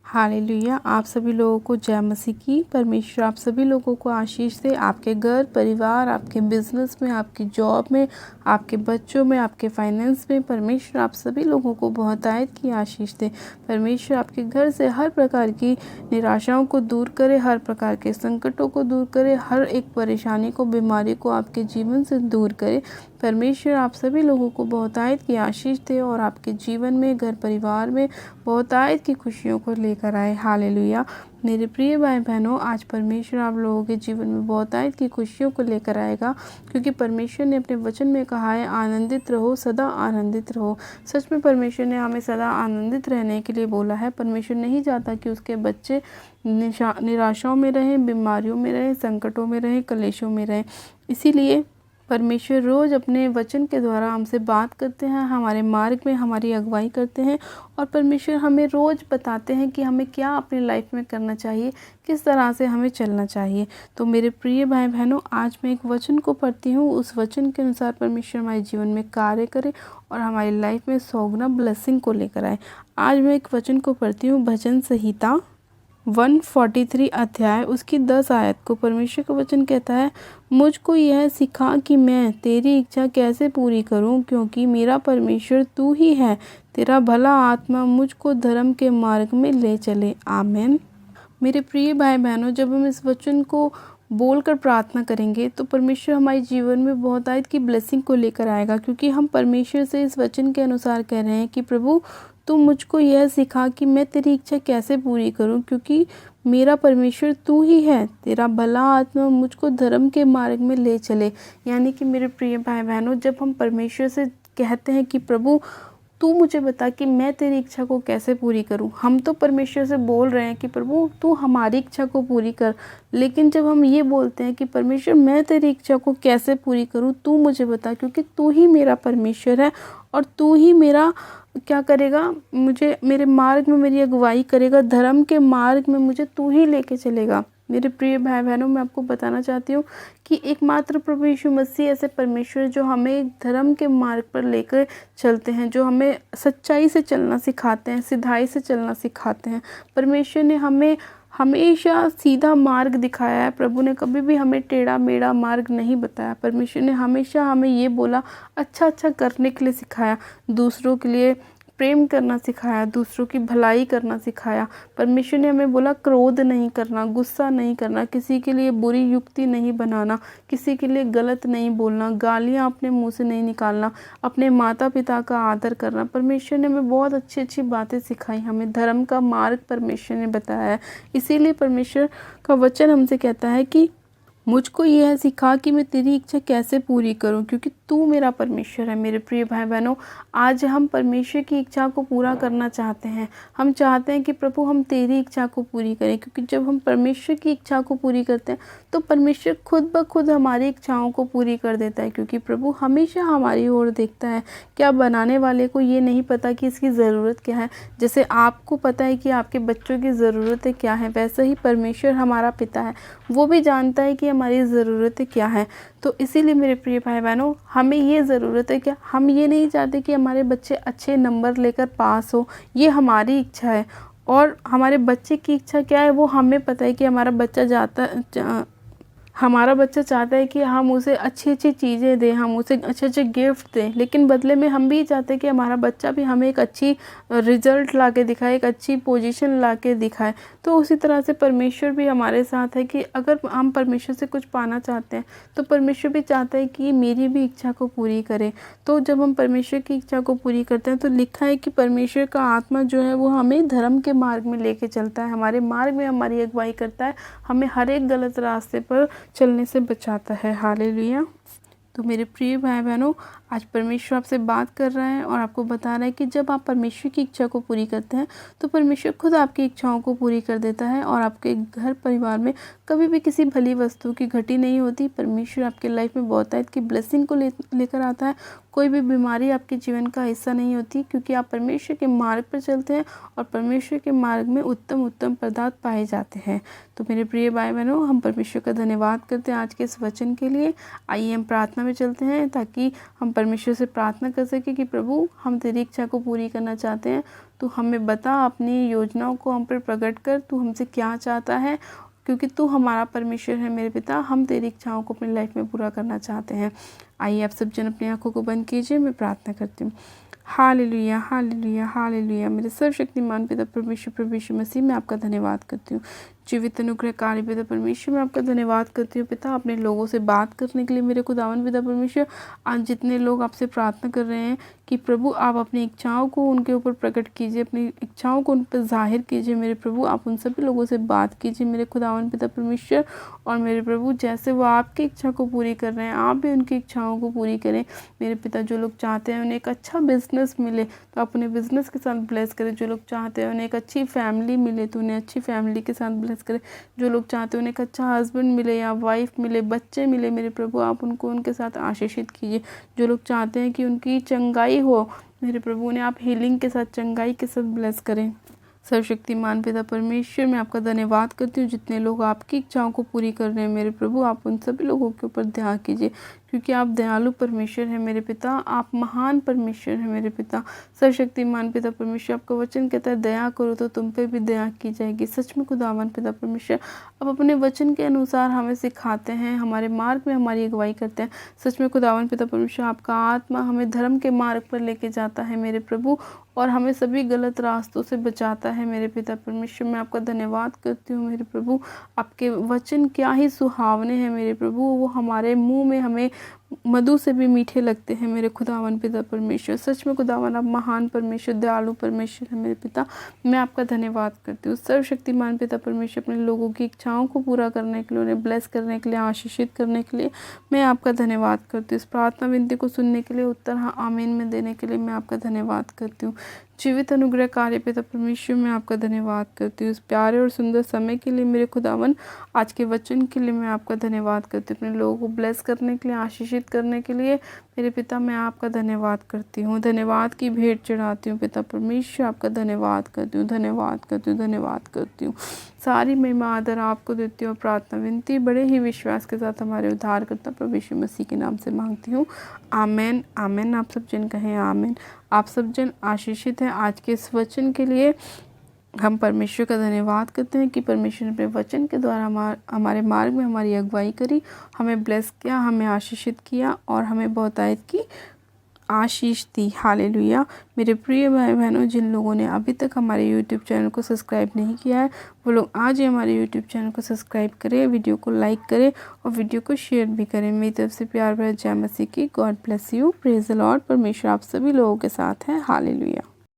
Hallelujah. आप सभी लोगों को जय मसीह की। परमेश्वर आप सभी लोगों को आशीष दे। आपके घर परिवार, आपके बिजनेस में, आपकी जॉब में, आपके बच्चों में, आपके फाइनेंस में परमेश्वर आप सभी लोगों को बहुतायत की आशीष दे। परमेश्वर आपके घर से हर प्रकार की निराशाओं को दूर करे, हर प्रकार के संकटों को दूर करे, हर एक परेशानी को, बीमारी को आपके जीवन से दूर करे। परमेश्वर आप सभी लोगों को बहुतायत की आशीष दे और आपके जीवन में, घर परिवार में बहुतायत की खुशियों को लेकर आए। हालेलुया। मेरे प्रिय भाई बहनों, आज परमेश्वर आप लोगों के जीवन में बहुतायत की खुशियों को लेकर आएगा, क्योंकि परमेश्वर ने अपने वचन में कहा है, आनंदित रहो, सदा आनंदित रहो। सच में परमेश्वर ने हमें सदा आनंदित रहने के लिए बोला है। परमेश्वर नहीं चाहता कि उसके बच्चे निराशाओं में रहें, बीमारियों में रहें, संकटों में रहें, कलेशों में रहें। इसीलिए परमेश्वर रोज़ अपने वचन के द्वारा हमसे बात करते हैं, हमारे मार्ग में हमारी अगुवाई करते हैं और परमेश्वर हमें रोज़ बताते हैं कि हमें क्या अपनी लाइफ में करना चाहिए, किस तरह से हमें चलना चाहिए। तो मेरे प्रिय भाई बहनों, आज मैं एक वचन को पढ़ती हूँ। उस वचन के अनुसार परमेश्वर हमारे जीवन में कार्य करे और हमारी लाइफ में 100 गुना ब्लेसिंग को लेकर आए। आज मैं एक वचन को पढ़ती हूँ, भजन संहिता 143 अध्याय उसकी 10 आयत को। परमेश्वर का वचन कहता है, मुझको यह सिखा कि मैं तेरी इच्छा कैसे पूरी करूं, क्योंकि मेरा परमेश्वर तू ही है। तेरा भला आत्मा मुझको धर्म के मार्ग में ले चले। आमीन। मेरे प्रिय भाई बहनों, जब हम इस वचन को बोलकर प्रार्थना करेंगे तो परमेश्वर हमारे जीवन में बहुतायत की ब्लेसिंग को लेकर आएगा, क्योंकि हम परमेश्वर से इस वचन के अनुसार कह रहे हैं कि प्रभु तू मुझको यह सिखा कि मैं तेरी इच्छा कैसे पूरी करूं, क्योंकि मेरा परमेश्वर तू ही है। तेरा भला आत्मा मुझको धर्म के मार्ग में ले चले। यानी कि मेरे प्रिय भाई बहनों, जब हम परमेश्वर से कहते हैं कि प्रभु तू मुझे बता कि मैं तेरी इच्छा को कैसे पूरी करूं, हम तो परमेश्वर से बोल रहे हैं कि प्रभु तू हमारी इच्छा को पूरी कर। लेकिन जब हम ये बोलते हैं कि परमेश्वर मैं तेरी इच्छा को कैसे पूरी करूं, तू मुझे बता, क्योंकि तू ही मेरा परमेश्वर है और तू ही मेरा क्या करेगा, मुझे मेरे मार्ग में मेरी अगुवाई करेगा, धर्म के मार्ग में मुझे तू ही लेके चलेगा। मेरे प्रिय भाई बहनों, मैं आपको बताना चाहती हूँ कि एकमात्र प्रभु यीशु मसीह ऐसे परमेश्वर जो हमें धर्म के मार्ग पर लेकर चलते हैं, जो हमें सच्चाई से चलना सिखाते हैं, सिधाई से चलना सिखाते हैं। परमेश्वर ने हमें हमेशा सीधा मार्ग दिखाया है। प्रभु ने कभी भी हमें टेढ़ा मेढ़ा मार्ग नहीं बताया। परमेश्वर ने हमेशा हमें ये बोला, अच्छा अच्छा करने के लिए सिखाया, दूसरों के लिए प्रेम करना सिखाया, दूसरों की भलाई करना सिखाया। परमेश्वर ने हमें बोला क्रोध नहीं करना, गुस्सा नहीं करना, किसी के लिए बुरी युक्ति नहीं बनाना, किसी के लिए गलत नहीं बोलना, गालियाँ अपने मुंह से नहीं निकालना, अपने माता पिता का आदर करना। परमेश्वर ने हमें बहुत अच्छी अच्छी बातें सिखाई, हमें धर्म का मार्ग परमेश्वर ने बताया है। इसीलिए परमेश्वर का वचन हमसे कहता है कि मुझको यह सिखा कि मैं तेरी इच्छा कैसे पूरी करूं, क्योंकि तू मेरा परमेश्वर है। मेरे प्रिय भाई बहनों, आज हम परमेश्वर की इच्छा को पूरा करना चाहते हैं। हम चाहते हैं कि प्रभु हम तेरी इच्छा को पूरी करें, क्योंकि जब हम परमेश्वर की इच्छा को पूरी करते हैं तो परमेश्वर खुद ब खुद हमारी इच्छाओं को पूरी कर देता है, क्योंकि प्रभु हमेशा हमारी ओर देखता है। क्या बनाने वाले को ये नहीं पता कि इसकी ज़रूरत क्या है? जैसे आपको पता है कि आपके बच्चों की ज़रूरतें क्या है, वैसे ही परमेश्वर हमारा पिता है, वो भी जानता है कि हमारी ज़रूरतें क्या हैं। तो इसीलिए मेरे प्रिय भाई बहनों, हमें ये ज़रूरत है क्या, हम ये नहीं चाहते कि हमारे बच्चे अच्छे नंबर लेकर पास हो, ये हमारी इच्छा है। और हमारे बच्चे की इच्छा क्या है वो हमें पता है कि हमारा बच्चा चाहता है कि हम उसे अच्छी अच्छी चीज़ें दें, हम उसे अच्छे अच्छे गिफ्ट दें, लेकिन बदले में हम भी चाहते हैं कि हमारा बच्चा भी हमें एक अच्छी रिजल्ट ला के दिखाए, एक अच्छी पोजीशन ला के दिखाए। तो उसी तरह से परमेश्वर भी हमारे साथ है कि अगर हम परमेश्वर से कुछ पाना चाहते हैं तो परमेश्वर भी चाहता है कि मेरी भी इच्छा को पूरी करे। तो जब हम परमेश्वर की इच्छा को पूरी करते हैं तो लिखा है कि परमेश्वर का आत्मा जो है वो हमें धर्म के मार्ग में लेके चलता है, हमारे मार्ग में हमारी अगुवाई करता है, हमें हर एक गलत रास्ते पर चलने से बचाता है। हालेलुया। तो मेरे प्रिय भाई बहनों, आज परमेश्वर आपसे बात कर रहा है और आपको बता रहा है कि जब आप परमेश्वर की इच्छा को पूरी करते हैं तो परमेश्वर खुद आपकी इच्छाओं को पूरी कर देता है और आपके घर परिवार में कभी भी किसी भली वस्तु की घटी नहीं होती। परमेश्वर आपके लाइफ में बहुतायत की ब्लेसिंग को लेकर आता है। कोई भी बीमारी आपके जीवन का हिस्सा नहीं होती, क्योंकि आप परमेश्वर के मार्ग पर चलते हैं और परमेश्वर के मार्ग में उत्तम उत्तम पदार्थ पाए जाते हैं। तो मेरे प्रिय भाई बहनों, हम परमेश्वर का धन्यवाद करते हैं आज के इस वचन के लिए। आइए हम प्रार्थना में चलते हैं ताकि हम परमेश्वर से प्रार्थना कर सके कि प्रभु हम तेरी इच्छा को पूरी करना चाहते हैं, तू हमें बता, अपनी योजनाओं को हम पर प्रकट कर, तू हमसे क्या चाहता है, क्योंकि तू हमारा परमेश्वर है मेरे पिता, हम तेरी इच्छाओं को अपनी लाइफ में पूरा करना चाहते हैं। आइए आप सब जन अपनी आंखों को बंद कीजिए, मैं प्रार्थना करती हूँ। Hallelujah hallelujah hallelujah. मेरे सर्वशक्तिमान पिता परमेश्वर प्रभु यीशु मसीह, मैं आपका धन्यवाद करती हूँ। जीवित अनुग्रहकारी पिता परमेश्वर, मैं आपका धन्यवाद करती हूँ पिता, अपने लोगों से बात करने के लिए मेरे खुदावन पिता परमेश्वर। आज जितने लोग आपसे प्रार्थना कर रहे हैं कि प्रभु आप अपनी इच्छाओं को उनके ऊपर प्रकट कीजिए, अपनी इच्छाओं को उन पर जाहिर कीजिए मेरे प्रभु। आप उन सभी लोगों से बात कीजिए मेरे खुदावन पिता परमेश्वर। और मेरे प्रभु, जैसे वो आपकी इच्छा को पूरी कर रहे हैं, आप भी उनकी इच्छाओं को पूरी करें मेरे पिता। जो लोग चाहते हैं उन्हें एक अच्छा बिजनेस मिले तो आप उन्हें बिजनेस के साथ ब्लेस करें। जो लोग चाहते हैं उन्हें एक अच्छी फैमिली मिले तो उन्हें अच्छी फैमिली के साथ ब्लेस करें। जो लोग चाहते हैं उन्हें एक अच्छा हस्बैंड मिले या वाइफ मिले, बच्चे मिले मेरे प्रभु, आप उनको उनके साथ आशीषित कीजिए। जो लोग चाहते हैं कि उनकी चंगाई हो मेरे प्रभु, उन्हें आप हीलिंग के साथ, चंगाई के साथ ब्लेस करें। सर्वशक्तिमान पिता परमेश्वर, मैं आपका धन्यवाद करती हूँ। जितने लोग आपकी इच्छाओं को पूरी कर रहे हैं मेरे प्रभु, आप उन सभी लोगों के ऊपर दया कीजिए, क्योंकि आप दयालु परमेश्वर है मेरे पिता, आप महान परमेश्वर है मेरे पिता। सर्वशक्तिमान पिता परमेश्वर, आपका वचन कहता है दया करो तो तुम पे भी दया की जाएगी। सच में खुदावन पिता परमेश्वर, आप अपने वचन के अनुसार हमें सिखाते हैं, हमारे मार्ग में हमारी अगुवाई करते हैं। सच में खुदावन पिता परमेश्वर, आपका आत्मा हमें धर्म के मार्ग पर लेके जाता है मेरे प्रभु, और हमें सभी गलत रास्तों से बचाता है मेरे पिता परमेश्वर। मैं आपका धन्यवाद करती हूँ मेरे प्रभु। आपके वचन क्या ही सुहावने हैं मेरे प्रभु, वो हमारे मुंह में हमें मधु से भी मीठे लगते हैं मेरे खुदावन पिता परमेश्वर। सच में खुदावन, आप महान परमेश्वर, दयालु परमेश्वर है मेरे पिता। मैं आपका धन्यवाद करती हूँ। सर्वशक्तिमान पिता परमेश्वर, अपने लोगों की इच्छाओं को पूरा करने के लिए, उन्हें ब्लेस करने के लिए, आशीषित करने के लिए मैं आपका धन्यवाद करती हूँ। इस प्रार्थना विनती को सुनने के लिए, उत्तर हाँ आमीन में देने के लिए मैं आपका धन्यवाद करती हूँ। जीवित अनुग्रह कार्य पिता परमेश्वर, मैं आपका धन्यवाद करती हूँ। इस प्यारे और सुंदर समय के लिए मेरे खुदावन, आज के वचन के लिए मैं आपका धन्यवाद करती हूँ। अपने लोगों को ब्लेस करने के लिए, आशीषित करने के लिए मेरे पिता, मैं आपका धन्यवाद करती हूँ। धन्यवाद की भेंट चढ़ाती हूँ पिता परमेश्वर, आपका धन्यवाद करती हूँ, धन्यवाद करती हूँ, धन्यवाद करती हूँ। सारी महिमा आदर आपको देती हूँ। प्रार्थना विनती बड़े ही विश्वास के साथ हमारे उद्धारकर्ता प्रभु यीशु मसीह के नाम से मांगती हूँ, आमेन आमेन। आप सब जन कहें आमेन। आप सब जन आशीषित हैं। आज के इस वचन के लिए हम परमेश्वर का धन्यवाद करते हैं कि परमेश्वर ने अपने वचन के द्वारा हमारे मार्ग में हमारी अगुवाई करी, हमें ब्लेस किया, हमें आशीषित किया और हमें बहुतायत की आशीष दी। हालेलुया। मेरे प्रिय भाई बहनों, जिन लोगों ने अभी तक हमारे यूट्यूब चैनल को सब्सक्राइब नहीं किया है, वो लोग आज ही हमारे यूट्यूब चैनल को सब्सक्राइब करें, वीडियो को लाइक करें और वीडियो को शेयर भी करें। मेरी तरफ से प्यार भरा जय मसीह की। God bless you. Praise the Lord. परमेश्वर आप सभी लोगों के साथ है। हालेलुया।